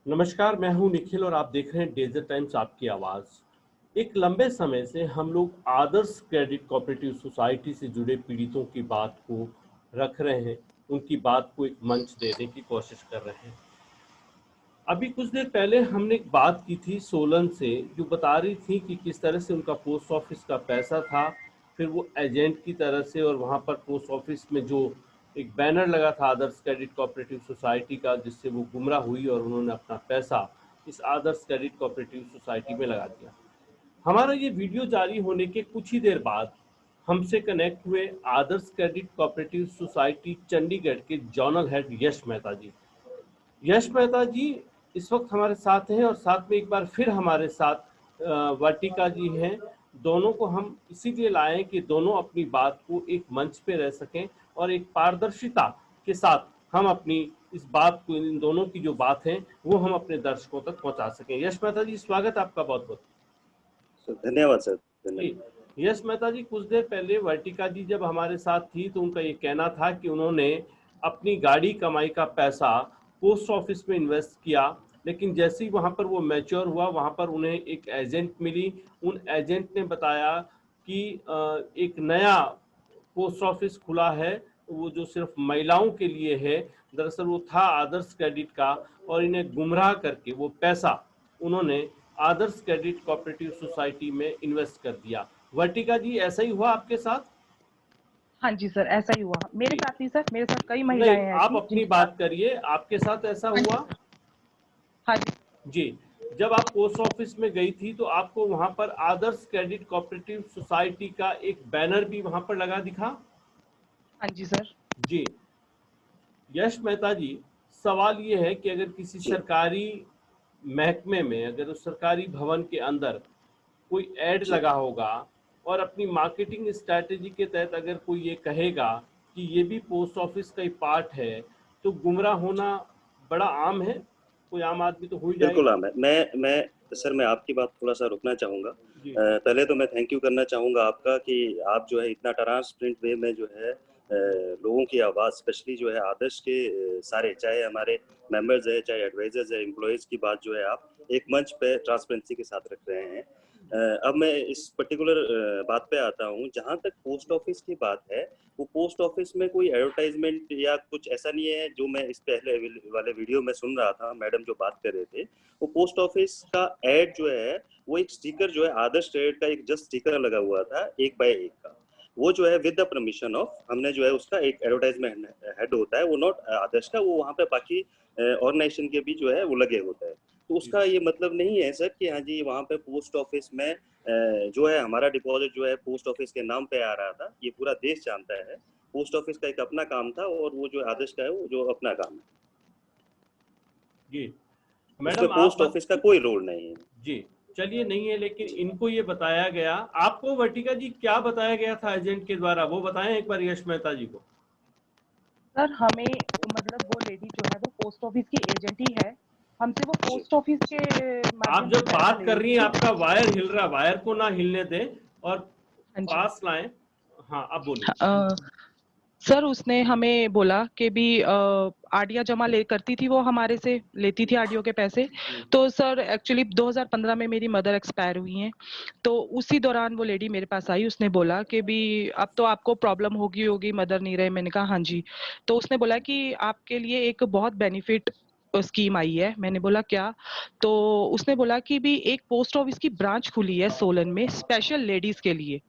नमस्कार, मैं हूं निखिल और आप देख रहे हैं डेजर्ट टाइम्स आपकी आवाज़। एक लंबे समय से हम लोग आदर्श क्रेडिट कोऑपरेटिव सोसाइटी से जुड़े पीड़ितों की बात को रख रहे हैं, उनकी बात को एक मंच देने की कोशिश कर रहे हैं। अभी कुछ देर पहले हमने एक बात की थी सोलन से, जो बता रही थी कि किस तरह से उनका पोस्ट ऑफिस का पैसा था, फिर वो एजेंट की तरह से, और वहाँ पर पोस्ट ऑफिस में जो एक बैनर लगा था आदर्श क्रेडिट कोऑपरेटिव सोसाइटी का, जिससे वो गुमराह हुई और उन्होंने अपना पैसा इस आदर्श क्रेडिट कोऑपरेटिव सोसाइटी में लगा दिया। हमारा ये वीडियो जारी होने के कुछ ही देर बाद हमसे कनेक्ट हुए आदर्श क्रेडिट कोऑपरेटिव सोसाइटी चंडीगढ़ के जोनल हेड यश मेहता जी। यश मेहता जी इस वक्त हमारे साथ हैं और साथ में एक बार फिर हमारे साथ वाटिका जी हैं। दोनों को हम इसीलिए लाए कि दोनों अपनी बात को एक मंच पे रह सकें और एक पारदर्शिता के साथ हम अपनी इस बात को, इन दोनों की जो बात है वो हम अपने दर्शकों तक पहुंचा सकें। यश मेहता जी, स्वागत आपका बहुत बहुत। धन्यवाद सर। यश मेहता जी, कुछ देर पहले वाटिका जी जब हमारे साथ थी तो उनका ये कहना था कि उन्होंने अपनी गाड़ी कमाई का पैसा पोस्ट ऑफिस में इन्वेस्ट किया, लेकिन जैसे ही वहाँ पर वो मैच्योर हुआ, वहाँ पर उन्हें एक एजेंट मिली। उन एजेंट ने बताया कि एक नया पोस्ट ऑफिस खुला है, वो जो सिर्फ महिलाओं के लिए है। दरअसल वो था आदर्श क्रेडिट का, और इन्हें गुमराह करके वो पैसा उन्होंने आदर्श क्रेडिट कोऑपरेटिव सोसाइटी में इन्वेस्ट कर दिया। वर्टिका जी, ऐसा ही हुआ आपके साथ? हाँ जी सर, ऐसा ही हुआ मेरे साथ। नहीं सर, मेरे साथ कई नहीं, महिलाएं हैं आप ऐसी अपनी बात करिए, आपके साथ ऐसा हुआ? हाँ जी जी। जब आप पोस्ट ऑफिस में गई थी तो आपको वहां पर आदर्श क्रेडिट कोऑपरेटिव सोसाइटी का एक बैनर भी वहां पर लगा दिखा? हाँ जी सर। जी। यश मेहता जी, सवाल ये है कि अगर किसी सरकारी महकमे में, अगर उस सरकारी भवन के अंदर कोई ऐड लगा होगा और अपनी मार्केटिंग स्ट्रैटेजी के तहत अगर कोई ये कहेगा कि ये भी पोस्ट ऑफिस का ही पार्ट है, तो गुमराह होना बड़ा आम है, कोई आम आदमी तो हो ही बिल्कुल जाएगा। आम है। मैं आपकी बात थोड़ा सा रुकना चाहूंगा। जी पहले तो मैं थैंक यू करना चाहूंगा आपका कि आप जो है इतना ट्रांसपेरेंट वे में जो है लोगों की आवाज, स्पेशली जो है आदर्श के सारे, चाहे हमारे मेंबर्स है, चाहे एडवाइजर्स है, एम्प्लॉयज की बात जो है आप एक मंच पे ट्रांसपेरेंसी के साथ रख रहे हैं। अब मैं इस पर्टिकुलर बात पे आता हूँ। जहां तक पोस्ट ऑफिस की बात है, वो पोस्ट ऑफिस में कोई एडवर्टाइजमेंट या कुछ ऐसा नहीं है। जो मैं इस पहले वाले वीडियो में सुन रहा था, मैडम जो बात कर रहे थे, वो पोस्ट ऑफिस का एड जो है, वो एक स्टिकर जो है आदर्श ट्रेड का, एक जस्ट स्टिकर लगा हुआ था 1x1 का। वो जो है विद द परमिशन ऑफ, हमने जो है उसका एक एडवर्टाइजमेंट हेड होता है, वो नॉट आदर्श का, वो वहाँ पे बाकी ऑर्गेनाइजेशन के भी जो है वो लगे होता है। तो उसका ये मतलब नहीं है सर कि हाँ जी वहाँ पे पोस्ट ऑफिस में जो है हमारा डिपॉजिट जो है पोस्ट ऑफिस के नाम पे आ रहा था। ये पूरा देश जानता है पोस्ट ऑफिस का एक अपना काम था, और वो जो आदर्श का है वो जो अपना काम है। जी उसमें मैडम, पोस्ट ऑफिस का कोई रोल नहीं है। जी चलिए, नहीं है, लेकिन इनको ये बताया गया। आपको वर्टिका जी क्या बताया गया था एजेंट के द्वारा, वो बताएं एक बार यश मेहता जी को। सर, हमें मतलब वो लेडी जो है वो पोस्ट ऑफिस की एजेंट ही है। हमसे वो पोस्ट ऑफिस के आप माध्यम से जब पैसा बात ले कर रही रही हैं, थी। आपका वायर हिल रहा, वायर को ना हिलने दें और हाँ जी। पास लाएं। हाँ, अब बोलिए। सर, उसने हमें बोला कि भी आरडीआर जमा ले करती थी, वो हमारे से लेती थी आरडीओ के पैसे। तो सर एक्चुअली 2015 में मेरी मदर एक्सपायर हुई हैं, तो उसी दौरान वो लेडी मेरे पास आई। उसने बोला कि भी अब तो आपको प्रॉब्लम होगी होगी, मदर नहीं रहे। मैंने कहा हाँ जी। तो उसने बोला कि आपके लिए एक बहुत बेनिफिट स्कीम आई है। मैंने बोला क्या? तो उसने बोला कि भी एक पोस्ट ऑफिस की ब्रांच खुली है सोलन में स्पेशल लेडीज के लिए।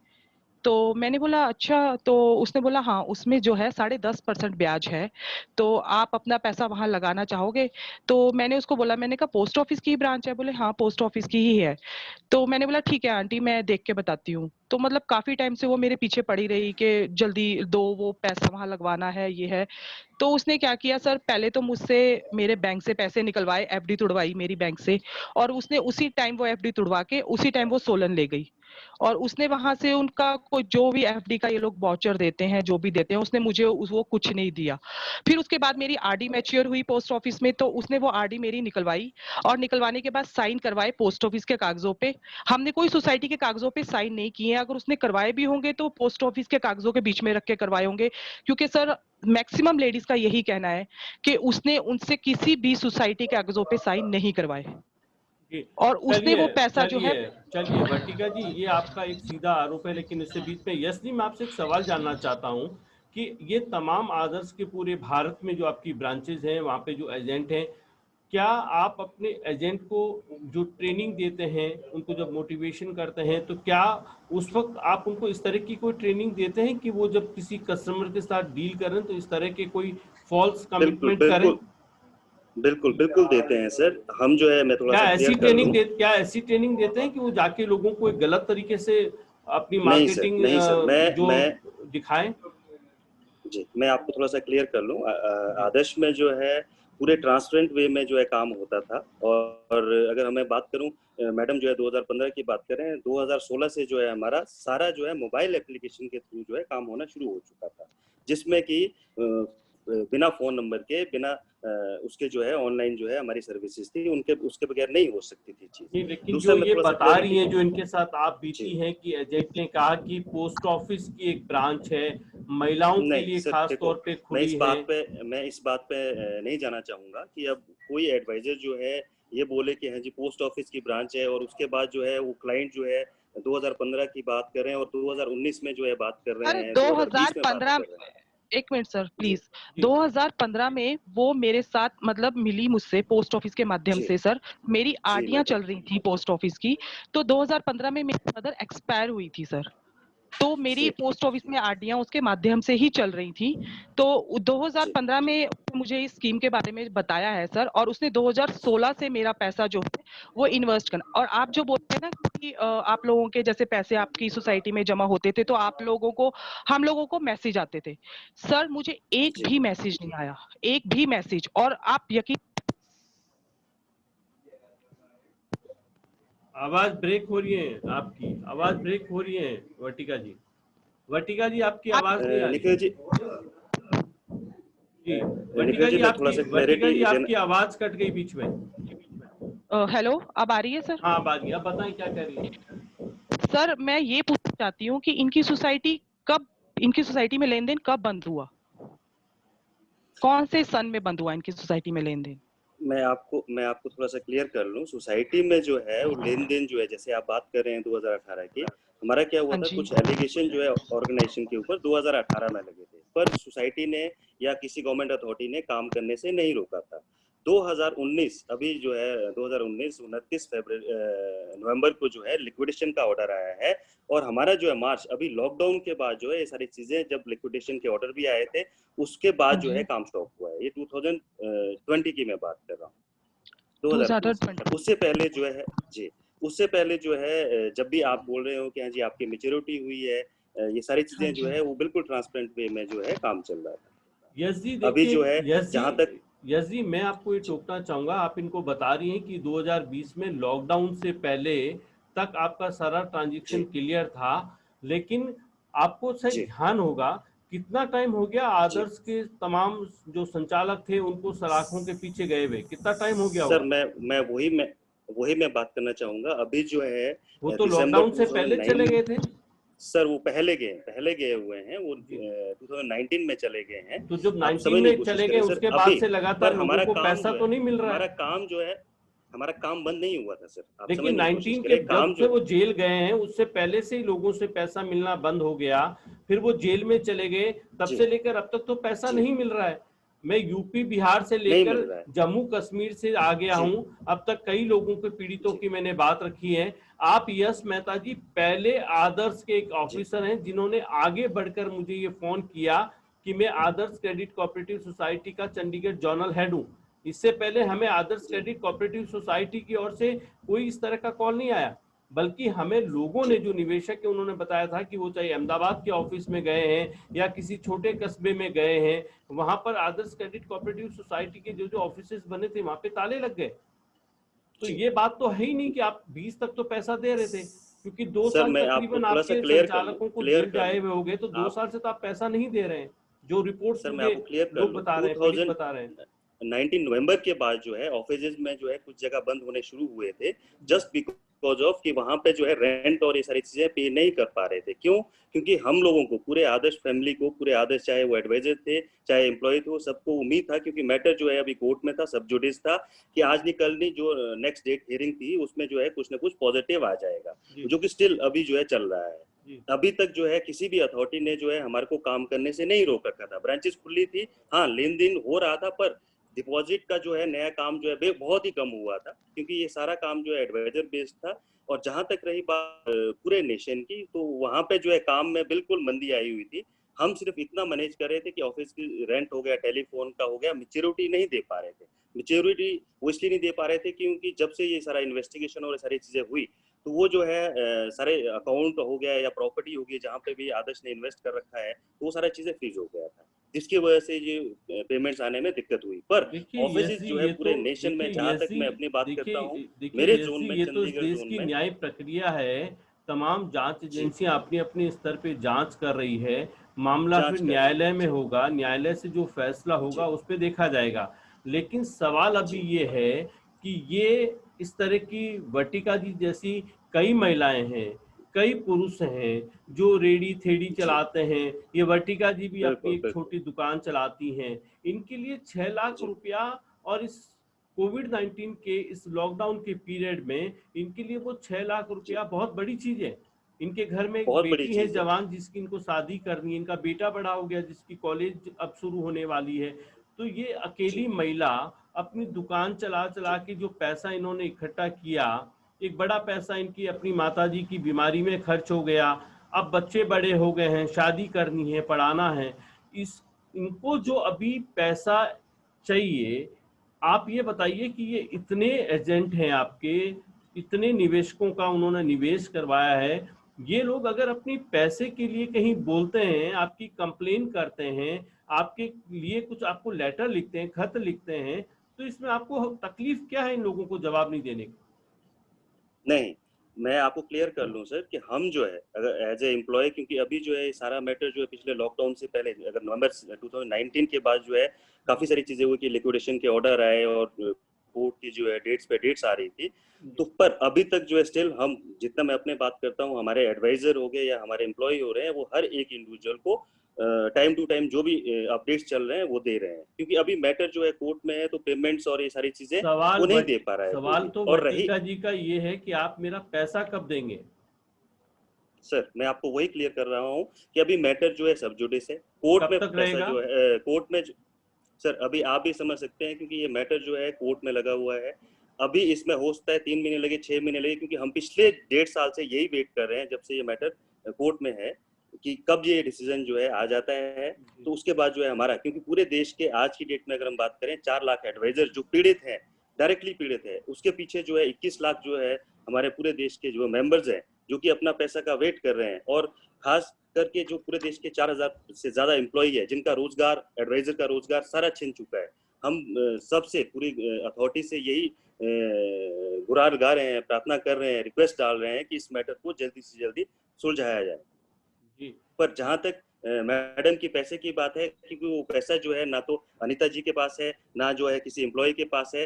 तो मैंने बोला अच्छा। तो उसने बोला हाँ, उसमें जो है 10.5% ब्याज है, तो आप अपना पैसा वहां लगाना चाहोगे? तो मैंने उसको बोला, मैंने कहा पोस्ट ऑफिस की ब्रांच है? बोले हाँ, पोस्ट ऑफिस की ही है। तो मैंने बोला ठीक है आंटी, मैं देख के बताती हूँ। तो मतलब काफी टाइम से वो मेरे पीछे पड़ी रही कि जल्दी दो, वो पैसा वहां लगवाना है, ये है। तो उसने क्या किया सर, पहले तो मुझसे मेरे बैंक से पैसे निकलवाए, एफडी तुड़वाई मेरी बैंक से, और उसने उसी टाइम वो एफडी तुड़वा के उसी टाइम वो सोलन ले गई। और उसने वहां से उनका कोई जो भी एफडी का ये लोग वाउचर देते हैं, जो भी देते हैं, उसने मुझे वो कुछ नहीं दिया। फिर उसके बाद मेरी आरडी मैच्योर हुई पोस्ट ऑफिस में, तो उसने वो आरडी मेरी निकलवाई, और निकलवाने के बाद साइन करवाए पोस्ट ऑफिस के कागजों पे। हमने कोई सोसाइटी के कागजों पे साइन नहीं किए। अगर उसने करवाए भी होंगे तो पोस्ट ऑफिस के कागजों के बीच में रख के करवाए होंगे, क्योंकि सर मैक्सिमम लेडीज का यही कहना है कि उसने उनसे किसी भी सोसाइटी के कागजों पे साइन नहीं करवाए जी, और उसने चलिए वो पैसा जो है। चलिए चलिए वर्टिका जी, ये आपका एक सीधा आरोप है, लेकिन इससे बीच में यशनी मैं आपसे एक सवाल जानना चाहता हूँ कि ये तमाम आदर्श के पूरे भारत में जो आपकी ब्रांचेज हैं, वहाँ पे जो एजेंट हैं, क्या आप अपने एजेंट को जो ट्रेनिंग देते हैं, उनको जब मोटिवेशन करते हैं, तो क्या उस वक्त आप उनको इस तरह की कोई ट्रेनिंग देते हैं कि वो जब किसी कस्टमर के साथ डील करें तो इस तरह के कोई फॉल्स बिल्कुल कमिटमेंट करें? बिल्कुल बिल्कुल बिल्कुल देते हैं सर। हम जो है, मैं थोड़ा सा क्लियर कर लूं। क्या ऐसी ट्रेनिंग देते हैं कि वो जाके लोगों को एक गलत तरीके से अपनी नहीं सर, मार्केटिंग नहीं सर, जो मैं दिखाएं? जी, मैं आपको थोड़ा सा क्लियर कर लूं। आदर्श में जो है पूरे ट्रांसपेरेंट वे में जो है काम होता था। और अगर हमें बात करूं, मैडम जो है 2015 की बात करें, 2016 से जो है हमारा सारा जो है मोबाइल एप्लीकेशन के थ्रू जो है काम होना शुरू हो चुका था, जिसमें कि बिना फोन नंबर के, बिना उसके जो है ऑनलाइन जो है हमारी सर्विसेज थी, उनके उसके बगैर नहीं हो सकती थी चीज। नहीं, लेकिन दूसरा जो मैं ये थोड़ा सा बता रही हैं, जो इनके साथ आप बीती जी हैं, कि एजेंट ने कहा कि पोस्ट ऑफिस की एक ब्रांच है, महिलाओं के नहीं लिए सर, खास देखो, तौर पे मैं खुली इस है। बात पे मैं इस बात पे नहीं जाना चाहूंगा कि अब कोई एडवाइजर जो है ये बोले कि हाँ जी पोस्ट ऑफिस की ब्रांच है, और उसके बाद जो है वो क्लाइंट जो है 2015 की बात कर रहे हैं और 2019 में जो है बात कर रहे अरे हैं, 2020 में बात 2015, कर रहे हैं। एक मिनट सर जी प्लीज। जी 2015 में वो मेरे साथ मतलब मिली मुझसे पोस्ट ऑफिस के माध्यम जी से सर। मेरी जी आरडियां मैडम। चल रही थी पोस्ट ऑफिस की। तो 2015 में मेरी मदर एक्सपायर हुई थी सर। तो मेरी जी पोस्ट ऑफिस में आरडियां उसके माध्यम से ही चल रही थी। तो जी 2015 में मुझे इस स्कीम के बारे में बताया है सर, और उसने 2016 से मेरा पैसा जो है वो इन्वेस्ट करना। और आप जो बोलते हैं ना कि आप लोगों के जैसे पैसे आपकी सोसाइटी में जमा होते थे तो आप लोगों को, हम लोगों को मैसेज आते थे। सर मुझे एक जी भी मैसेज नहीं आया, एक भी मैसेज। और आप यकीन, आवाज ब्रेक हो रही है, आपकी आवाज ब्रेक हो रही है वर्टिका जी। वर्टिका जी, आपकी आप आवाज नहीं आ रही। निखिल जी, जी निखिल जी मैं थोड़ा सा वर्टिका क्लैरिटी जी, देना। आपकी आवाज कट गई बीच में। हेलो, अब आ रही है सर? हाँ, बात अब बताएं क्या कह रही है। सर मैं ये पूछना चाहती हूँ कि इनकी सोसाइटी कब, इनकी सोसाइटी में लेन देन कब बंद हुआ? कौन से सन में बंद हुआ इनकी सोसाइटी में लेन देन? मैं आपको थोड़ा सा क्लियर कर लूं। सोसाइटी में जो है वो लेन देन जो है, जैसे आप बात कर रहे हैं 2018 की, हमारा क्या हुआ हाँ था, जी। कुछ एलिगेशन जो है ऑर्गेनाइजेशन के ऊपर 2018 में लगे थे, पर सोसाइटी ने या किसी गवर्नमेंट अथॉरिटी ने काम करने से नहीं रोका था। 2019 अभी जो है 2019 29 नवंबर को जो है लिक्विडेशन का ऑर्डर आया है। और हमारा जो है मार्च, अभी लॉकडाउन के बाद जो है ये सारी चीजें, जब लिक्विडेशन के ऑर्डर भी आए थे, उसके बाद हाँ जो है जी। काम स्टॉप हुआ है। ये 2020 की मैं बात कर रहा हूँ, 2020 की। पर 2020। उससे पहले जो है जी, उससे पहले जो है जब भी आप बोल रहे हो कि हाँ जी आपकी मेच्योरिटी हुई है, ये सारी हाँ चीजें जो जी। है वो बिल्कुल ट्रांसपेरेंट वे में जो है काम चल रहा था। यश जी अभी देखिए, जो है जहां तक यश जी मैं आपको ये जी टोकना चाहूंगा। आप इनको बता रही हैं कि 2020 में लॉकडाउन से पहले तक आपका सारा ट्रांजैक्शन जी क्लियर था, लेकिन आपको शायद जी ध्यान होगा कितना टाइम हो गया जी आदर्श के तमाम जो संचालक थे उनको सलाखों के पीछे गए हुए, कितना टाइम हो गया सर, होगा? मैं वही बात करना चाहूंगा। अभी जो है वो तो दिसंबर लॉकडाउन से पहले चले 2009, गए थे। सर वो पहले गए हुए हैं, वो जी, 2019 में चले गए हैं। तो जब आप 19 समझने की में कोशिश चले गए करें सर। उसके बाद अभी से पर लगातार लोगों हमारा को काम पैसा जो है, तो नहीं मिल रहा हमारा है। काम जो है, हमारा काम बंद नहीं हुआ था सर। आप लेकिन समझने की कोशिश 19 के करें, जब काम से जो वो है जेल गए हैं उससे पहले से ही लोगों से पैसा मिलना बंद हो गया। फिर वो जेल में चले गए, तब जी से लेकर अब तक तो पैसा जी नहीं मिल रहा है। मैं यूपी बिहार से नहीं लेकर मिल रहा है। जम्मू कश्मीर से आ गया जी हूं, अब तक कई लोगों के पीड़ितों जी की मैंने बात रखी है। आप यश मेहता जी पहले आदर्श के एक जी ऑफिसर हैं जिन्होंने आगे बढ़कर मुझे ये फोन किया कि मैं आदर्श क्रेडिट कोऑपरेटिव सोसाइटी का चंडीगढ़ जोनल हेड हूं। इससे पहले हमें आदर्श जी क्रेडिट कोऑपरेटिव सोसाइटी की ओर से कोई इस तरह का कॉल नहीं आया, बल्कि हमें लोगों ने, जी जो निवेशक है, उन्होंने बताया था कि वो चाहे अहमदाबाद के ऑफिस में गए हैं या किसी छोटे कस्बे में गए हैं, वहां पर आदर्श क्रेडिट कोऑपरेटिव सोसाइटी के जो जो ऑफिसेस बने थे वहां पे ताले लग गए। तो जी ये बात तो है ही नहीं कि आप 20 तक तो पैसा दे रहे थे, क्योंकि 2 सर, साल मैं आपको तकरीबन थोड़ा सा आपके संचालकों को क्लियर जेल कर जाए लूं। हुए हो गए, तो 2 साल आप से तो आप पैसा नहीं दे रहे हैं, जो रिपोर्ट्स सर मैं मुझे आपको क्लियर कर लोग लूं, बता रहे हैं, पीड़ित बता रहे हैं। 19 नवंबर के बाद जो है ऑफिसेज में जो है कुछ जगह बंद होने शुरू हुए थे, जस्ट बिकॉज बिकॉज ऑफ कि वहां पे जो है रेंट और ये सारी चीजें पे नहीं कर पा रहे थे। क्यों? क्योंकि हम लोगों को, पूरे आदर्श फैमिली को, पूरे आदर्श, चाहे वो एडवाइजर थे चाहे एम्प्लॉय थे, वो सबको उम्मीद था, क्योंकि मैटर जो है अभी कोर्ट में था, सब जुडिस था, कि आज नहीं कल नहीं जो नेक्स्ट डेट हियरिंग थी उसमें जो है कुछ ना कुछ पॉजिटिव आ जाएगा, जो कि स्टिल अभी जो है चल रहा है। अभी तक जो है किसी भी अथॉरिटी ने जो है हमारे को काम करने से नहीं रोक रखा था। ब्रांचेस खुली थी, हाँ लेन देन हो रहा था, पर डिपॉजिट का जो है नया काम जो है बहुत ही कम हुआ था, क्योंकि ये सारा काम जो है एडवाइजर बेस्ड था। और जहां तक रही बात पूरे नेशन की, तो वहां पे जो है काम में बिल्कुल मंदी आई हुई थी। हम सिर्फ इतना मैनेज कर रहे थे कि ऑफिस की रेंट हो गया, टेलीफोन का हो गया, मैच्योरिटी नहीं दे पा रहे थे। मैच्योरिटी वो इसलिए नहीं दे पा रहे थे क्योंकि जब से ये सारा इन्वेस्टिगेशन और सारी चीजें हुई, तो वो जो है सारे अकाउंट हो गया या प्रॉपर्टी हो गई जहाँ पे भी आदर्श ने इन्वेस्ट कर रखा है, तो वो सारा चीजें फ्रीज हो गया था, जिसकी वजह से ये पेमेंट्स आने में दिक्कत हुई। पर ऑफिस जो है पूरे नेशन में, जहां तक मैं अपनी बात करता हूँ, मेरे जोन में, ये तो इस चंडीगढ़ देश जोन की में, न्याय प्रक्रिया है। तमाम जांच एजेंसियां अपने अपने स्तर पे जांच कर रही है। मामला फिर जांच कर रही न्यायालय में है। होगा, न्यायालय से जो फैसला होगा उस पे देखा जाएगा। लेकिन सवाल अभी ये है कि ये इस तरह की वर्टिका जी जैसी कई महिलाएं हैं, कई पुरुष हैं जो रेडी थेड़ी चलाते हैं। ये वर्टिका जी भी अपनी बिल्कुल एक बिल्कुल छोटी दुकान चलाती हैं। इनके लिए 6 लाख जी। रुपया, और इस कोविड-19 के इस लॉकडाउन के पीरियड में इनके लिए वो 6 लाख रुपया बहुत बड़ी चीज है। इनके घर में एक बहुत बड़ी बेटी है चीज है। जवान, जिसकी इनको शादी करनी है। इनका बेटा बड़ा हो गया, जिसकी कॉलेज अब शुरू होने वाली है। तो ये जी अकेली महिला अपनी दुकान चला चला जी के जो पैसा इन्होंने इकट्ठा किया, एक बड़ा पैसा इनकी अपनी माताजी की बीमारी में खर्च हो गया। अब बच्चे बड़े हो गए हैं, शादी करनी है, पढ़ाना है। इस इनको जो अभी पैसा चाहिए, आप ये बताइए कि ये इतने एजेंट हैं आपके, इतने निवेशकों का उन्होंने निवेश करवाया है। ये लोग अगर अपनी पैसे के लिए कहीं बोलते हैं, आपकी कंप्लेन करते हैं, आपके लिए कुछ आपको लेटर लिखते हैं, खत लिखते हैं, तो इसमें आपको तकलीफ क्या है इन लोगों को जवाब नहीं देने की? नहीं, मैं आपको क्लियर कर लूं सर कि हम जो है अगर एज ए एम्प्लॉय, क्योंकि अभी जो है सारा मैटर जो है पिछले लॉकडाउन से पहले, अगर नवंबर 2019 के बाद जो है काफी सारी चीजें हुई कि लिक्विडेशन के ऑर्डर आए और कोर्ट की जो है डेट्स पे डेट्स आ रही थी, तो पर अभी तक जो है स्टिल हम, जितना मैं अपने बात करता हूँ, हमारे एडवाइजर हो गए या हमारे एम्प्लॉय हो रहे हैं, वो हर एक इंडिविजुअल को टाइम टू टाइम जो भी अपडेट्स चल रहे हैं वो दे रहे हैं, क्योंकि अभी मैटर जो है कोर्ट में है, तो पेमेंट्स और ये सारी चीजें वो नहीं दे पा रहा है कोई सवाल भी। तो और रही, वर्टिका जी का ये है कि आप मेरा पैसा कब देंगे? सर मैं आपको वही क्लियर कर रहा हूँ कि अभी मैटर जो है सब जुडिस है, कोर्ट कब में तक पैसा रहेगा? जो है कोर्ट में सर अभी आप भी समझ सकते हैं, क्योंकि ये मैटर जो है कोर्ट में लगा हुआ है। अभी इसमें हो सकता है 3 महीने लगे, 6 महीने लगे, क्योंकि हम पिछले 1.5 साल से यही वेट कर रहे हैं जब से ये मैटर कोर्ट में है कि कब ये डिसीजन जो है आ जाता है। तो उसके बाद जो है हमारा, क्योंकि पूरे देश के आज की डेट में अगर हम बात करें 4 लाख एडवाइजर जो पीड़ित हैं, डायरेक्टली पीड़ित है, उसके पीछे जो है 21 लाख जो है हमारे पूरे देश के जो मेंबर्स हैं, जो कि अपना पैसा का वेट कर रहे हैं। और खास करके जो पूरे देश के 4,000 से ज्यादा एम्प्लॉई है, जिनका रोजगार, एडवाइजर का रोजगार सारा छिन चुका है। हम सबसे, पूरी अथॉरिटी से यही गुहार गा रहे हैं, प्रार्थना कर रहे हैं, रिक्वेस्ट डाल रहे हैं कि इस मैटर को जल्दी से जल्दी सुलझाया जाए। जी। पर जहां तक मैडम की पैसे की बात है, क्योंकि वो पैसा जो है ना तो अनिता जी के पास है, ना जो है किसी एम्प्लॉय के पास है,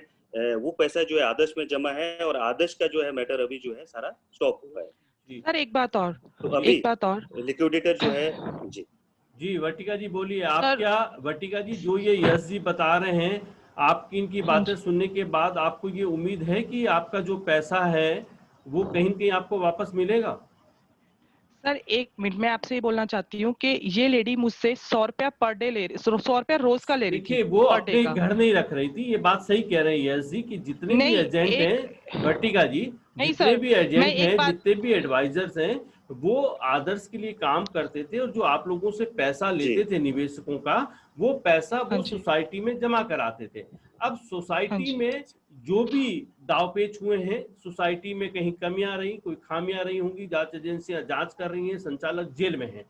वो पैसा जो है आदर्श में जमा है, और आदर्श का जो है मैटर अभी जो है सारा स्टॉप हुआ है। जी। सर एक बात और, तो अभी एक बात और लिक्विडेटर जो है, जी जी वर्टिका जी बोलिए। आप सर। क्या, वर्टिका जी, जो ये यश जी बता रहे हैं, आपकी इनकी हाँ बातें जी सुनने के बाद आपको ये उम्मीद है कि आपका जो पैसा है वो कहीं न कहीं आपको वापस मिलेगा? सर, 1 मिनट मैं आपसे ये बोलना चाहती हूँ कि ये लेडी मुझसे 100 रुपया पर डे ले रही, 100 रुपया रोज का ले रही थी, देखिए, वो पर डे अपने का। घर नहीं रख रही थी, ये बात सही कह रहे हैं यश जी कि जितने भी नहीं एजेंट एक हैं, वर्टिका जी, नहीं जितने सर, भी मैं एजेंट एक हैं, बात जितने भी एडवाइजर्स हैं, वो आदर्श के लिए काम करते थे, और जो आप लोगों से पैसा जी लेते थे निवेशकों का, वो पैसा हाँ वो जी, सोसाइटी में जमा कराते थे। अब हाँ सोसाइटी जी, में जो भी दावपेच हुए हैं, सोसाइटी में कहीं कमियां रही, कोई खामियां रही होंगी, जांच एजेंसियां जांच कर रही हैं, संचालक जेल में हैं।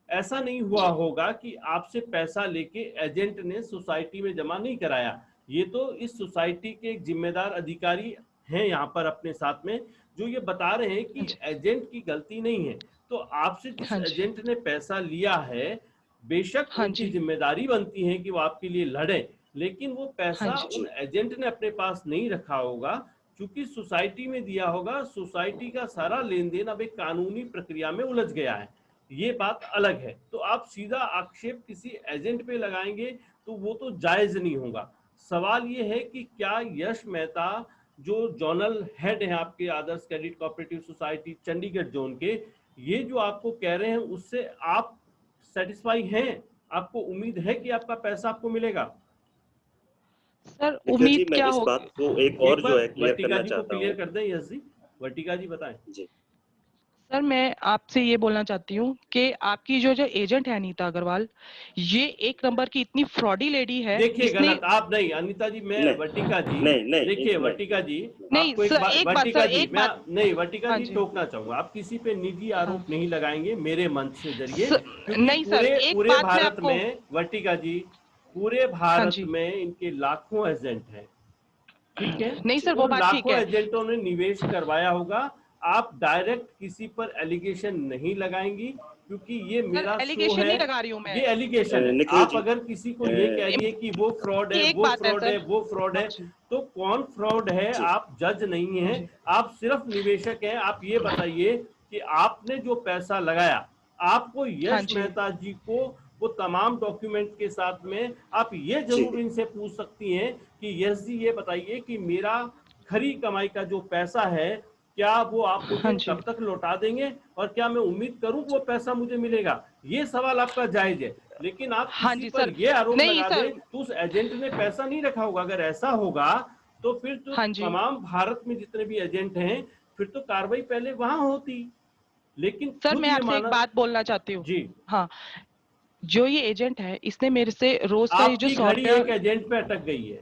ऐसा नहीं हुआ होगा कि आपसे पैसा लेके एजेंट ने सोसाइटी में जमा नहीं कराया। ये तो इस सोसाइटी के एक जिम्मेदार अधिकारी हैं यहाँ पर अपने साथ में, जो ये बता रहे हैं हाँ कि जी, एजेंट की गलती नहीं है। तो आपसे जिस हाँ जी, एजेंट ने पैसा लिया है, बेशक हाँ उनकी जी, जिम्मेदारी बनती है कि वो आपके लिए लड़े, लेकिन वो हाँ पैसा जी, उन जी एजेंट ने अपने पास नहीं रखा होगा। चूंकि सोसाइटी में दिया होगा, सोसाइटी का सारा लेन देन अब एक कानूनी प्रक्रिया में उलझ गया है, ये बात अलग है। तो आप सीधा आक्षेप किसी एजेंट पे लगाएंगे तो वो तो जायज नहीं होगा। सवाल ये है कि क्या यश मेहता जो जोनल हेड है आपके Adarsh credit cooperative society Chandigarh zone के, ये जो आपको कह रहे हैं उससे आप सेटिस्फाई हैं? आपको उम्मीद है कि आपका पैसा आपको मिलेगा? सर निखिल जी, उम्मीद मैं क्या इस हो, बात को एक एक और जो है बार क्लियर वर्टिका करना जी को चाहता क्लियर हूँ। कर दें। यस जी, वर्टिका जी बताएं। जी सर मैं आपसे ये बोलना चाहती हूँ कि आपकी जो जो एजेंट है अनीता अग्रवाल, ये एक नंबर की इतनी फ्रॉडी लेडी है। देखिए इसने गलत आप नहीं, अनीता जी, मैं नहीं वर्टिका जी, नहीं नहीं देखिए नहीं वर्टिका जी, नहीं आपको एक सर, बात, एक बात वर्टिका सर, जी एक मैं बात। नहीं, वर्टिका हाँ जी जी। टोकना चाहूंगा, आप किसी पे निजी हाँ आरोप नहीं लगाएंगे मेरे मंच से जरिए, क्योंकि नहीं सर, पूरे एक पूरे बात मैं भारत आपको। में वर्टिका जी, पूरे हाँ भारत जी। में इनके लाखों एजेंट हैं, ठीक है? नहीं सर, वो उन बात ठीक लाखों है। एजेंटों ने निवेश करवाया होगा। आप डायरेक्ट किसी पर एलिगेशन नहीं लगाएंगी, क्योंकि ये सर मेरा शो एलिगेशन है। नहीं लगा रही हूँ मैं। ये एलिगेशन है। निखिल आप जी, अगर किसी को ये कह रही है कि वो फ्रॉड है, एक वो बात है फ्रॉड है, सर। वो फ्रॉड हाँ है, जी। तो कौन फ्रॉड है? जी आप जज नहीं हाँ हैं, जी। आप सिर्फ निवेशक हैं। आप ये बताइए कि आपने जो पैसा लगाया, आपको हाँ यश जी। मेहता जी को वो तमाम डॉक्यूमेंट के साथ में आप ये जी जरूर इनसे पूछ सकती हैं कि यश जी ये बताइए कि मेरा खरी कमाई का जो पैसा है, क्या वो आप हाँ मुझे जी। कब तक लौटा देंगे, और क्या मैं उम्मीद करूं कि वो पैसा मुझे मिलेगा? ये सवाल आपका जायज है, लेकिन आप हाँ किसी जी पर सर। ये आरोप नहीं लगा सर। दें तो उस एजेंट ने पैसा नहीं रखा होगा। अगर ऐसा होगा तो फिर तो हाँ जी। तमाम भारत में जितने भी एजेंट हैं, फिर तो कार्रवाई पहले वहां होती। लेकिन सर खुद मैं ये आपसे एक माना बात बोलना चाहती हूँ। जी, हाँ, जो ये एजेंट है इसने मेरे से रोज का ये जो आपकी 100 घड़ी रुपया। एक एजेंट पे अटक गई है,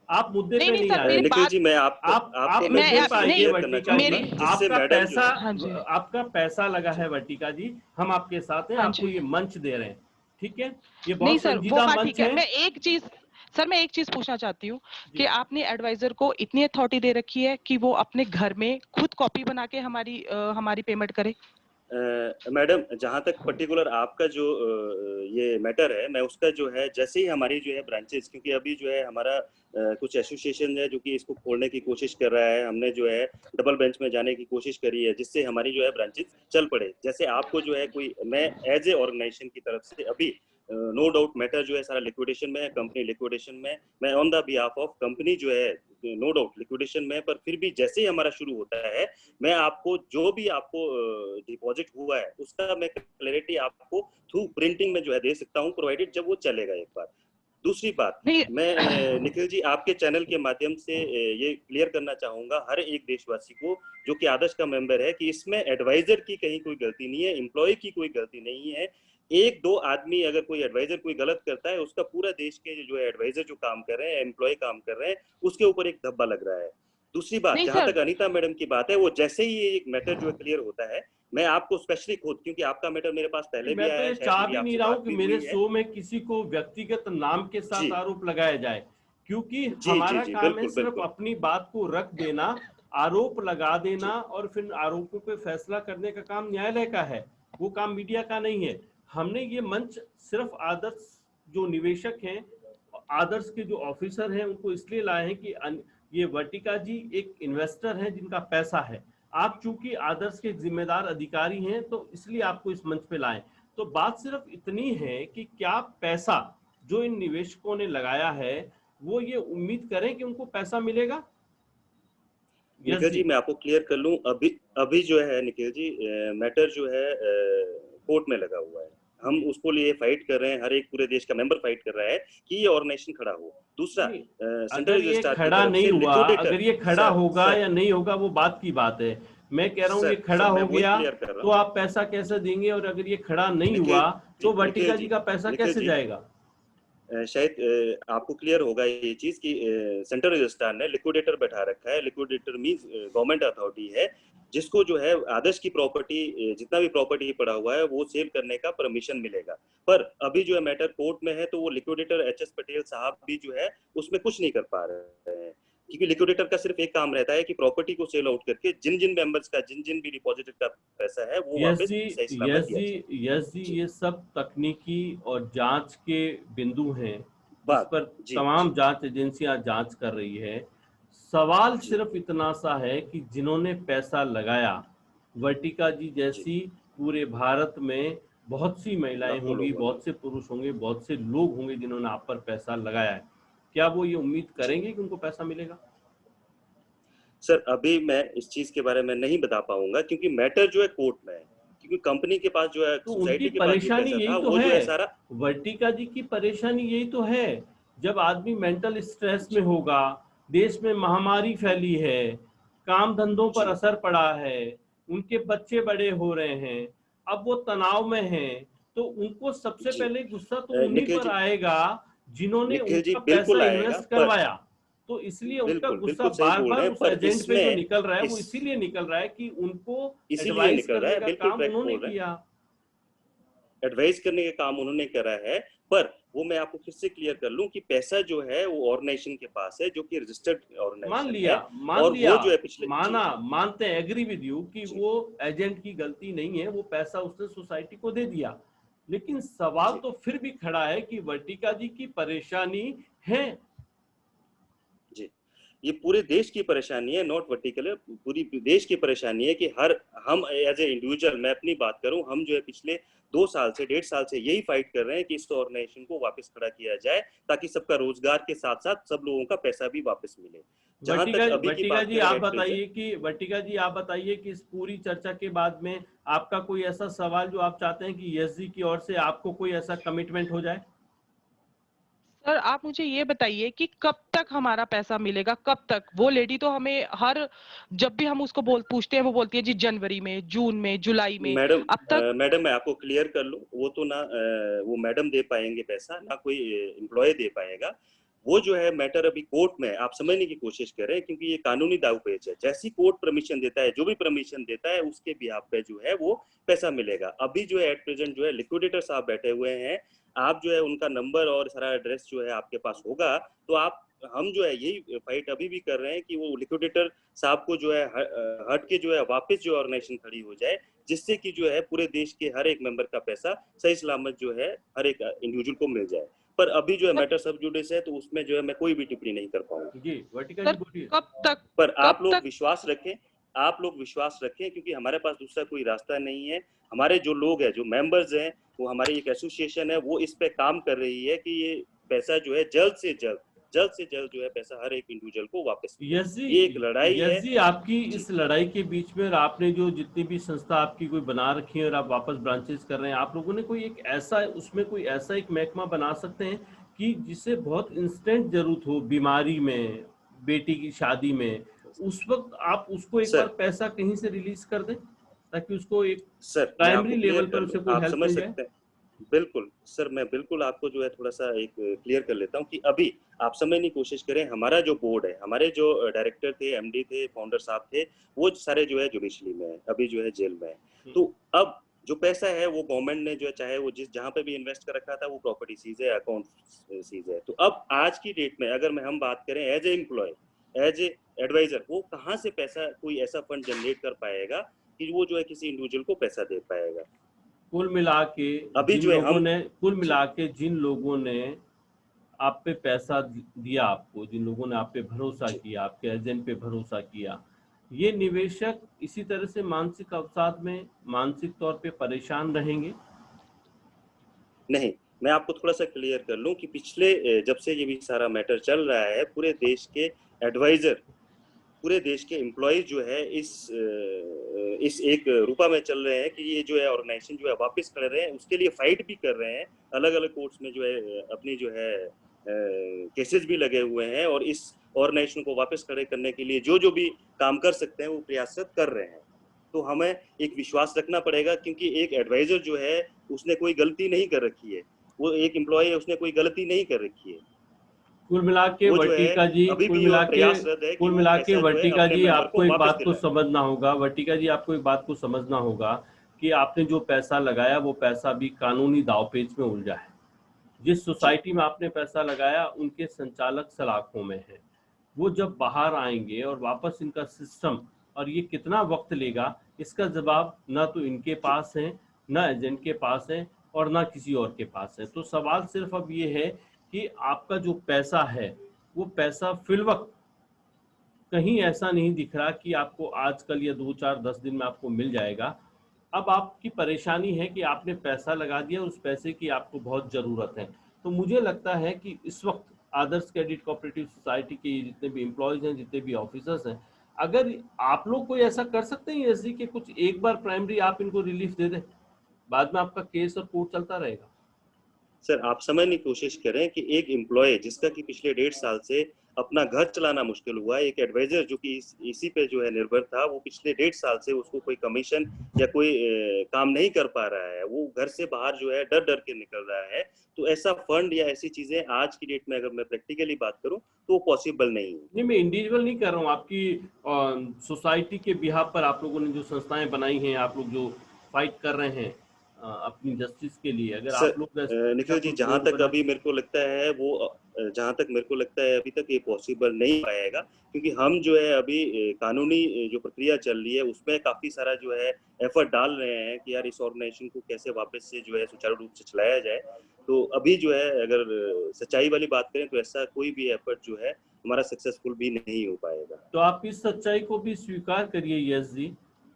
आप मुद्दे नहीं पे नहीं नहीं सर, आए। मेरी निखिल बात। जी, मैं आपको आप आपको मैं मैं मुद्दे थोड़ी पे सी नहीं, आइए क्लियर करना वर्टिका जी। चाहूंगा, मेरी। जिससे आपका मैडम जो पैसा, है। हाँ जी। आपका पैसा लगा जी है वर्टिका जी, हम आपके साथ हैं, हाँ आपको जी। ये मंच दे रहे हैं, ठीक है? ये नहीं बहुत सर, वो संजीदा बात मंच ठीक है। है। मैं एक चीज, सर मैं एक चीज पूछना चाहती हूँ कि जी आपने एडवाइजर को इतनी अथॉरिटी दे रखी है कि वो अपने घर में खुद कॉपी बना के हमारी पेमेंट करे। मैडम, जहाँ तक पर्टिकुलर आपका जो ये मैटर है, मैं उसका जो है, जैसे ही हमारी जो है ब्रांचेस, क्योंकि अभी जो है हमारा कुछ एसोसिएशन है जो कि इसको खोलने की कोशिश कर रहा है, हमने जो है डबल बेंच में जाने की कोशिश करी है, जिससे हमारी जो है ब्रांचेस चल पड़े। जैसे आपको जो है कोई, मैं एज ए ऑर्गेनाइजेशन की तरफ से अभी नो डाउट मैटर जो है सारा लिक्विडेशन में है, कंपनी लिक्विडेशन में, मैं on the behalf of company जो है नो डाउट लिक्विडेशन में, पर फिर भी जैसे ही हमारा शुरू होता है, मैं आपको जो भी आपको डिपॉजिट हुआ है उसका मैं क्लैरिटी आपको थ्रू प्रिंटिंग में जो है दे सकता हूँ, प्रोवाइडेड जब वो चलेगा एक बार। दूसरी बात, नहीं। मैं निखिल जी आपके चैनल के माध्यम से ये क्लियर करना चाहूंगा हर एक देशवासी को जो कि आदर्श का मेंबर है, कि इसमें एडवाइजर की कहीं कोई गलती नहीं है, एम्प्लॉय की कोई गलती नहीं है। एक दो आदमी अगर कोई एडवाइजर कोई गलत करता है, उसका पूरा देश के जो है एडवाइजर जो काम कर रहे हैं, एम्प्लॉय काम कर रहे हैं, उसके ऊपर एक धब्बा लग रहा है। दूसरी बात, नहीं जहां सर। तक अनीता मैडम की बात है, वो जैसे ही ये एक मैटर जो है क्लियर होता है, मैं आपको स्पेशली खुद, क्योंकि आपका मैटर मेरे पास पहले भी मैं तो आया है, ये शायद चाह मेरी भी नहीं आपसे रहा हूं बात कि भी मेरे हुई है। शो में किसी को व्यक्तिगत नाम के जी साथ आरोप लगाया जाए, क्योंकि जी जी हमारा जी, काम है बिल्कुल सिर्फ बिल्कुल। अपनी बात को रख देना, आरोप लगा देना, जी और फिर आरोपों पे फैसला करने का काम न्यायालय का है, वो काम मीडिया का नहीं है। हमने ये मंच सिर्फ आदर्श जो निवेशक हैं, आदर्श के जो ऑफिसर हैं, उनको इसलिए लाए हैं कि ये वर्टिका जी एक इन्वेस्टर हैं जिनका पैसा है। आप चूंकि आदर्श के जिम्मेदार अधिकारी हैं, तो इसलिए आपको इस मंच पे लाए। तो बात सिर्फ इतनी है कि क्या पैसा जो इन निवेशकों ने लगाया है, वो ये उम्मीद करें कि उनको पैसा मिलेगा? यस निखिल जी। जी, मैं आपको क्लियर कर लूं, अभी अभी जो है निखिल जी, मैटर जो है कोर्ट में लगा हुआ है, हम जी उसको लिए फाइट कर रहे हैं, हर एक पूरे देश का मेंबर फाइट कर रहा है कि ये ऑर्गेनाइजेशन खड़ा हो। दूसरा, नहीं, सेंट्रल अगर ये रजिस्ट्रार की खड़ा तरफ नहीं से हुआ, लिक्विडेटर। अगर ये खड़ा सर होगा सर या नहीं होगा वो बात की बात है। मैं कह रहा हूं ये खड़ा सर, मैं हो वही गया क्लियर कर रहा तो हूँ। आप पैसा कैसे देंगे, और अगर ये खड़ा नहीं निखिल हुआ जी, तो वर्टिका जी का पैसा निखिल कैसे जी, जाएगा? शायद आपको क्लियर होगा ये चीज कि सेंट्रल रजिस्ट्रार ने लिक्विडेटर बैठा रखा है। लिक्विडेटर मींस गवर्नमेंट अथॉरिटी है, जिसको जो है आदर्श की प्रॉपर्टी, जितना भी प्रॉपर्टी पड़ा हुआ है वो सेल करने का परमिशन मिलेगा। पर अभी जो है मैटर कोर्ट में है, तो वो लिक्विडेटर एचएस पटेल साहब भी जो है उसमें कुछ नहीं कर पा रहे हैं, क्योंकि लिक्विडेटर का सिर्फ एक काम रहता है कि प्रॉपर्टी को सेल आउट करके जिन जिन मेंबर्स का, जिन जिन भी डिपॉजिटेड का पैसा है, वो यस वापस जी, सही सलामत यस दिया जी, जाए। यस जी, जी, ये सब तकनीकी और जांच के बिंदु हैं, इस बात। पर जी तमाम जी जांच एजेंसियां जांच कर रही है। सवाल सिर्फ इतना सा है कि जिन्होंने पैसा लगाया, वर्टिका जी जी, जैसी पूरे भारत में बहुत सी महिलाएं लाखों होंगी, लोगों ने। बहुत से पुरुष होंगे, बहुत से लोग होंगे जिन्होंने आप पर पैसा लगाया है। क्या वो ये उम्मीद जी। करेंगे कि उनको पैसा मिलेगा? सर, अभी मैं इस चीज़ के बारे में नहीं बता पाऊँगा क्योंकि मैटर जो है कोर्ट में है। क्योंकि कंपनी के पास जो है, तो उनकी सोसाइटी के पास जो परेशानी पैसा यही था, तो वो जो है, है सारा। वर्टिका जी की परेशानी यही तो है। जब आदमी मेंटल स्ट्रेस में जी, होगा, देश में महामारी फैली है, काम धंधों पर जी, असर पड़ा है, उनके बच्चे बड़े हो रहे हैं, अब वो तनाव में हैं, तो उनको सबसे जी। पहले गुस्सा तो उन्हीं निखिल पर जी, आएगा जिन्होंने निखिल जी उनका पैसा बिल्कुल आएगा, इन्वेस्ट पर करवाया। तो इसलिए उनका बिल्कुल, गुस्सा बिल्कुल सही बार बोल बार रहे हैं, उस पर एजेंट पे जो इसमें निकल रहा है, वो इस इसीलिए निकल रहा है कि उनको इसीलिए एडवाइस निकल रहा करने है, का बिल्कुल काम करेक्ट उन्होंने बोल रहे हैं। किया। एडवाइस करने का काम उन्होंने करा है, पर वो मैं आपको फिर से क्लियर कर लूं कि पैसा जो है वो ऑर्गेनाइजेशन के पास है, जो कि रजिस्टर्ड मान ऑर्गेनाइजेशन लिया, है। मान और लिया, वो जो है पिछले जी, माना, मानते हैं, एग्री विद यू कि जी, वो एजेंट की गलती नहीं है, वो पैसा उसने सोसाइटी को दे दिया। लेकिन सवाल जी, तो फिर भी खड़ा है कि वर्टिका जी की परेशानी है। जी। ये पूरे देश की परेशानी है, नॉट वर्टिकल, पूरी देश की परेशानी है कि हर हम एज ए इंडिविजुअल, मैं अपनी बात करूं, हम जो है पिछले 2 साल से 1.5 साल से यही फाइट कर रहे हैं कि इस ऑर्गेनाइजेशन को वापस खड़ा किया जाए, ताकि सबका रोजगार के साथ साथ सब लोगों का पैसा भी वापस मिले। जहां वर्टिका तक अभी की वर्टिका बात जी करें आप एट प्रेजेंट, बताइए कि वर्टिका जी आप बताइए कि इस पूरी चर्चा के बाद में आपका कोई ऐसा सवाल जो आप चाहते हैं कि यस जी की ओर से आपको कोई ऐसा कमिटमेंट हो जाए? सर आप मुझे ये बताइए कि कब तक हमारा पैसा मिलेगा, कब तक? वो लेडी तो हमें हर जब भी हम उसको बोल पूछते हैं वो बोलती है जी जनवरी में, जून में, जुलाई में। मैडम, अब तक मैडम मैं आपको क्लियर कर लूं, वो तो ना वो मैडम दे पाएंगे पैसा, ना कोई एम्प्लॉय दे पाएगा। वो जो है मैटर अभी कोर्ट में है, आप समझने की कोशिश करें, क्योंकि ये कानूनी दावपेच है। जैसी कोर्ट परमिशन देता है, जो भी परमिशन देता है, उसके बिहाफ पे जो है वो पैसा मिलेगा। अभी जो है एट प्रेजेंट जो है लिक्विडेटर साहब बैठे हुए हैं। आप जो है उनका नंबर और सारा एड्रेस जो है आपके पास होगा, तो आप, हम जो है यही फाइट अभी भी कर रहे हैं कि वो लिक्विडेटर साहब को जो है हट के जो है वापस जो ऑर्गेनाइजेशन खड़ी हो जाए, जिससे कि जो है पूरे देश के हर एक मेंबर का पैसा सही सलामत जो है हर एक इंडिविजुअल को मिल जाए। पर अभी जो है सर मैटर सब जुडिस है, तो उसमें जो है मैं कोई भी टिप्पणी नहीं कर पाऊंगा। जी वर्टिका जी सर बोलिए। कब तक पर कब आप लोग तक विश्वास रखें, आप लोग विश्वास रखें, क्योंकि हमारे पास दूसरा कोई रास्ता नहीं है। हमारे जो लोग हैं, जो मेंबर्स हैं, वो हमारी एक एसोसिएशन है, वो इस पे काम कर रही है कि ये पैसा जो है जल्द से जल्द जो है पैसा हर एक इंडिविजुअल को वापस मिले। यस जी, ये एक लड़ाई यस है। जी, आपकी जी, इस लड़ाई के बीच में और आपने जो जितनी भी संस्था आपकी कोई बना रखी है और आप वापस ब्रांचेस कर रहे हैं, आप लोगों ने कोई एक ऐसा, उसमें कोई ऐसा एक महकमा बना सकते हैं कि जिसे बहुत इंस्टेंट जरूरत हो, बीमारी में, बेटी की शादी में, उस वक्त आप उसको एक बार सर, पैसा कहीं से रिलीज कर दें ताकि उसको एक सर मैं आपको प्राइमरी क्लियर लेवल कर पर लूं, उसे कोई आप हेल्प समझ मिल जाए? सकते हैं। बिल्कुल सर, मैं बिल्कुल आपको जो है थोड़ा सा एक क्लियर कर लेता हूं कि अभी आप समझने की कोशिश करें, हमारा जो बोर्ड है, हमारे जो डायरेक्टर थे, एमडी थे, फाउंडर साहब थे, वो सारे जो है जुडिशरी में है, अभी जो है जेल में है। तो अब जो पैसा है वो गवर्नमेंट ने जो है, चाहे वो जिस जहां पे भी इन्वेस्ट कर रखा था, वो प्रॉपर्टी सीज है, अकाउंट सीज है। तो अब आज की डेट में अगर मैं हम बात करें as a employ, as a adviser, वो कहाँ से पैसा, कोई ऐसा फंड जनरेट कर पाएगा कि वो जो है किसी इंडिविजुअल को पैसा दे पाएगा? कुल मिला के अभी जिन जो है लोगों हम, ने कुल जी, मिला के जिन लोगों ने आप पे पैसा दिया, आपको जिन लोगों ने आप पे भरोसा जी, किया, आपके एजेंट पे भरोसा किया, ये निवेशक इसी तरह से मानसिक अवसाद में, मानसिक तौर पे परेशान रहेंगे। नहीं, मैं आपको थोड़ा सा क्लियर कर लूं कि पिछले जब से ये भी सारा मैटर चल रहा है, पूरे देश के एडवाइजर, पूरे देश के एम्प्लॉय जो है इस एक रूपा में चल रहे हैं कि ये जो है ऑर्गेनाइजेशन जो है वापस कर रहे हैं, उसके लिए फाइट भी कर रहे हैं। अलग अलग कोर्ट्स में जो है अपनी जो है केसेस भी लगे हुए हैं, और इस ऑर्गेनाइजेशन को वापस खड़े करने के लिए जो जो भी काम कर सकते हैं वो प्रयासरत कर रहे हैं। तो हमें एक विश्वास रखना पड़ेगा, क्योंकि एक एडवाइजर जो है उसने कोई गलती नहीं कर रखी है, वो एक एम्प्लॉय है, उसने कोई गलती नहीं कर रखी है। कुल मिला के वो जो है वर्टिका जी, अभी कुल भी मिला वो के प्रयासरत है कि वो पैसा जो है वर्टिका अपने जी मेंबर आपको को एक वापस बात को दिलाए। समझना होगा, वर्टिका जी आपको एक बात को समझना होगा कि आपने जो पैसा लगाया वो पैसा भी कानूनी दांवपेच में उलझा है। जिस जी, सोसाइटी में आपने पैसा लगाया उनके संचालक सलाखों में है। वो जब बाहर आएंगे और वापस इनका सिस्टम, और ये कितना वक्त लेगा इसका जवाब ना तो इनके जी, पास है, ना एजेंट के पास है, और ना किसी और के पास है। तो सवाल सिर्फ अब ये है कि आपका जो पैसा है वो पैसा फिल वक्त कहीं ऐसा नहीं दिख रहा कि आपको आजकल या 2 4 10 दिन में आपको मिल जाएगा। अब आपकी परेशानी है कि आपने पैसा लगा दिया, उस पैसे की आपको बहुत ज़रूरत है। तो मुझे लगता है कि इस वक्त आदर्श क्रेडिट कोऑपरेटिव सोसाइटी के जितने भी एम्प्लॉयज़ हैं, जितने भी ऑफिसर्स हैं, अगर आप लोग कोई ऐसा कर सकते हैं एसडी के कुछ एक बार प्राइमरी आप इनको रिलीफ दे दें, बाद में आपका केस और कोर्ट चलता रहेगा। सर आप समझने की कोशिश करें कि एक एम्प्लॉय जिसका कि पिछले 1.5 साल से अपना घर चलाना मुश्किल हुआ है, एक एडवाइजर जो कि इसी पे जो है निर्भर था, वो पिछले 1.5 साल से उसको कोई कमीशन या कोई काम नहीं कर पा रहा है, वो घर से बाहर जो है डर डर के निकल रहा है। तो ऐसा फंड या ऐसी चीजें आज की डेट में अगर मैं प्रैक्टिकली बात करूं तो वो पॉसिबल नहीं है। नहीं, मैं इंडिविजुअल नहीं कर रहा हूँ, आपकी सोसाइटी के बिहाफ पर आप लोगों ने जो संस्थाएं बनाई हैं, आप लोग जो फाइट कर रहे हैं अपनी जस्टिस के लिए, अगर सर आप लोग ऐसा निखिल जी, कोई जहां बोर्ड तक बना। अभी मेरे को लगता है वो जहां तक मेरे को लगता है अभी तक ये पॉसिबल नहीं पाएगा, क्योंकि हम जो है अभी कानूनी जो प्रक्रिया चल रही है उसमें काफी सारा जो है एफर्ट डाल रहे हैं कि यार इस ऑर्गेनाइजेशन को कैसे वापस से जो है सुचारू रूप से चलाया जाए। तो अभी जो है अगर सच्चाई वाली बात करें तो ऐसा कोई भी एफर्ट जो है हमारा सक्सेसफुल भी नहीं हो पाएगा। तो आप इस सच्चाई को भी स्वीकार करिए यस जी,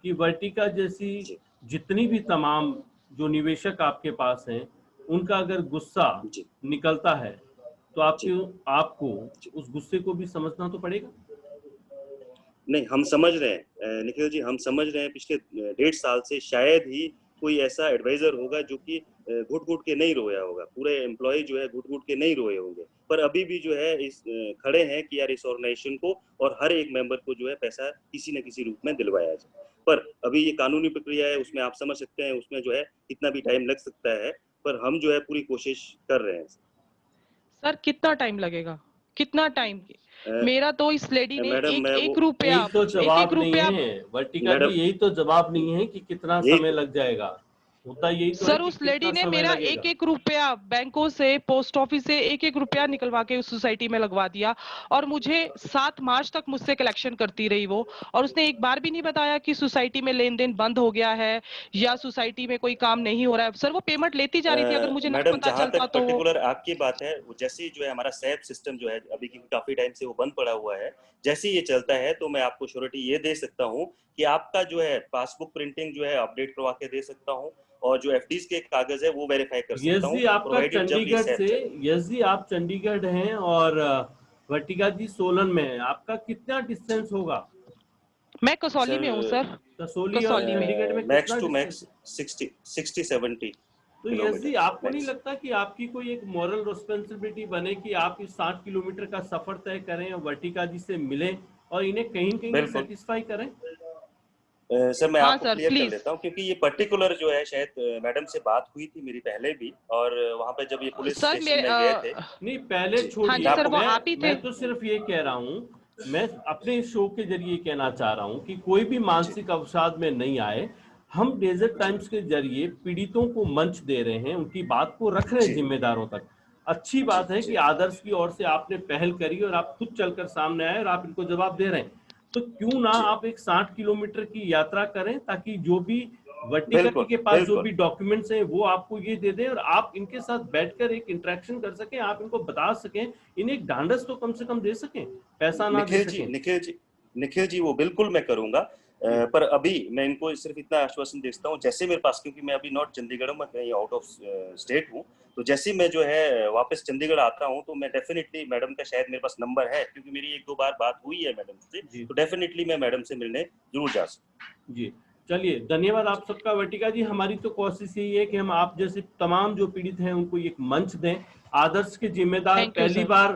कि वर्टिका जैसी जी जितनी भी तमाम जो निवेशक आपके पास हैं, उनका अगर गुस्सा जी निकलता है तो जी आपको जी। उस गुस्से को भी समझना तो पड़ेगा। नहीं, हम समझ रहे हैं निखिल जी, हम समझ रहे हैं पिछले 1.5 साल से शायद ही कोई ऐसा एडवाइजर होगा जो कि घुट-घुट के नहीं रोया होगा। पूरे एम्प्लॉयी जो है घुट-घुट के नहीं रोए होंगे। पर अभी भी जो है इस खड़े हैं कि यार इस ऑर्गेनाइजेशन को और हर एक मेंबर को जो है पैसा किसी न किसी रूप में दिलवाया जाए। पर अभी ये कानूनी प्रक्रिया है, उसमें आप समझ सकते हैं उसमें जो है कितना भी टाइम लग सकता है, पर हम जो है पूरी कोशिश कर रहे हैं। सर कितना टाइम लगेगा? कितना टाइम? अ, मेरा तो इस लेडी ने मैडम एक मैं एक वो रुपया यही तो एक एक जवाब नहीं रुपया है वर्टिका जी, मैडम यही तो जवाब नहीं है कि कितना यही समय तो लग जाएगा। मुद्दा यही तो है सर कि उस लेडी कितना ने समय मेरा लगेगा। एक एक रुपया बैंकों से, पोस्ट ऑफिस से एक एक रुपया निकलवा के उस सोसाइटी में लगवा दिया, और मुझे 7 मार्च तक मुझसे कलेक्शन करती रही वो। और उसने एक बार भी नहीं बताया कि सोसाइटी में लेन देन बंद हो गया है या सोसाइटी में कोई काम नहीं हो रहा है। सर वो पेमेंट लेती जा रही थी, अगर मुझे ना मैडम पता जहां चलता तक तो वो। पर्टिकुलर आपकी बात है, वो जैसे ही जो है हमारा सैप सिस्टम जो है अभी की काफी टाइम से वो बंद पड़ा हुआ है, जैसे ही ये चलता है तो मैं आपको श्योरिटी ये दे सकता हूँ कि आपका जो है पासबुक प्रिंटिंग जो है अपडेट करवा के दे सकता हूँ, और जो एफडीज के कागज है वो वेरीफाई कर यस सकता हूँ, जी, आपका प्रोवाइडेड जब ये चंडीगढ़ सैप से, चले। यस जी आप चंडीगढ़ हैं और वर्टिका जी सोलन में है, आपका कितना जी डिस्टेंस होगा? मैं कसौली में हूँ सर, सर, कसौली और कसौली में। चंडीगढ़ में मैक्स कितना टू डिस्टेंस? मैक्स 60-70 तो यस जी, किलोमीटर्स आपको नहीं मैक्स। लगता कि आपकी कोई एक मॉरल रिस्पॉन्सिबिलिटी बने कि आप इस 60 किलोमीटर का सफर तय करें और वर्टिका जी से मिलें और इन्हें कहीं कहीं तो बिल्कुल सेटिस्फाई करें? सर, मैं हाँ आपको सर क्लियर कर प्लीज। देता हूँ, क्योंकि ये पर्टिकुलर जो है शायद मैडम से बात हुई थी मेरी पहले भी, और वहां पे जब ये पुलिस सर स्टेशन में गए थे। नहीं, पहले जी, हाँ छोड़िए, जी मैं सर, आपको वो आप ही थे। मैं तो सिर्फ ये कह रहा हूँ, मैं अपने इस शो के जरिए कहना चाह रहा हूँ कि कोई भी जी मानसिक अवसाद में नहीं आए। हम डेजर्ट जी टाइम्स के जरिए पीड़ितों को मंच दे रहे हैं, उनकी बात को रख रहे हैं जी जिम्मेदारों तक। अच्छी जी बात है कि जी आदर्श की ओर से आपने पहल करी और आप खुद चलकर सामने आए और आप इनको जवाब दे रहे हैं। तो क्यों ना जी आप एक 60 किलोमीटर की यात्रा करें, ताकि जो भी वर्टिका जी बिल्कुल के पास जो बिल्कुल। भी डॉक्यूमेंट्स हैं वो आपको ये दे दें और आप इनके साथ बैठकर एक इंटरेक्शन कर सकें, आप इनको बता सकें, इन्हें एक ढांढस तो कम से कम दे सकें, पैसा ना दे निखिल जी सकें। निखिल जी निखिल जी, वो बिल्कुल मैं करूंगा। जी पर अभी मैं इनको सिर्फ इतना आश्वासन देता हूँ, जैसे मेरे पास, क्योंकि मैं अभी नॉट चंडीगढ़ में, कहीं आउट ऑफ स्टेट हूँ, तो जैसे ही मैं जो है वापस चंडीगढ़ आता हूँ तो मैं डेफिनेटली, मैडम का शायद मेरे पास नंबर है क्योंकि मेरी 1-2 बार बात हुई है मैडम से, जी तो डेफिनेटली मैं मैडम से मिलने जरूर जा सकूँ। जी। चलिए, धन्यवाद आप सबका। वर्टिका जी, हमारी तो कोशिश यही है कि हम आप जैसे तमाम जो पीड़ित हैं उनको एक मंच दें। आदर्श के जिम्मेदार थैंक यू पहली सर। बार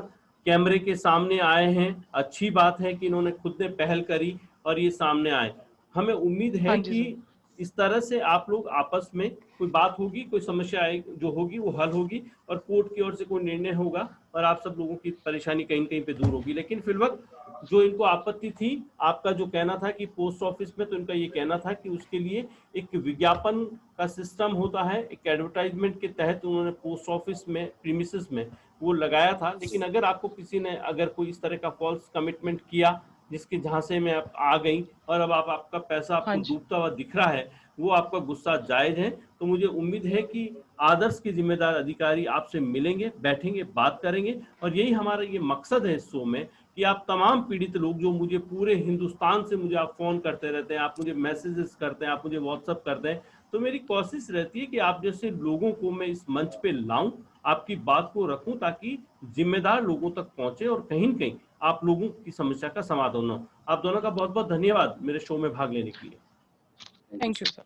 कैमरे के सामने आए हैं, अच्छी बात है कि इन्होंने खुद ने पहल करी और ये सामने आए। हमें उम्मीद हाँ है जी कि सर। इस तरह से आप लोग आपस में कोई बात होगी, कोई समस्या जो होगी वो हल होगी और कोर्ट की ओर से कोई निर्णय होगा और आप सब लोगों की परेशानी कहीं कहीं पे दूर होगी। लेकिन फिलहाल जो इनको आपत्ति थी, आपका जो कहना था कि पोस्ट ऑफिस में, तो इनका ये कहना था कि उसके लिए एक विज्ञापन का सिस्टम होता है, एक एडवर्टाइजमेंट के तहत उन्होंने पोस्ट ऑफिस में प्रीमिसेस में वो लगाया था। लेकिन अगर आपको किसी ने अगर कोई इस तरह का फॉल्स कमिटमेंट किया जिसके झांसे में आप आ गई और अब आपका पैसा हाँ आपको जी। डूबता हुआ दिख रहा है, वो आपका गुस्सा जायज है। तो मुझे उम्मीद है कि आदर्श के जिम्मेदार अधिकारी आपसे मिलेंगे, बैठेंगे, बात करेंगे और यही हमारा ये मकसद है इस शो में कि आप तमाम पीड़ित लोग जो मुझे पूरे हिंदुस्तान से मुझे आप फोन करते रहते हैं, आप मुझे मैसेजेस करते हैं, आप मुझे व्हाट्सएप करते हैं, तो मेरी कोशिश रहती है कि आप जैसे लोगों को मैं इस मंच पे लाऊं, आपकी बात को रखूं, ताकि जिम्मेदार लोगों तक पहुंचे और कहीं न कहीं आप लोगों की समस्या का समाधान हो। आप दोनों का बहुत बहुत धन्यवाद मेरे शो में भाग लेने के लिए। Thank you sir.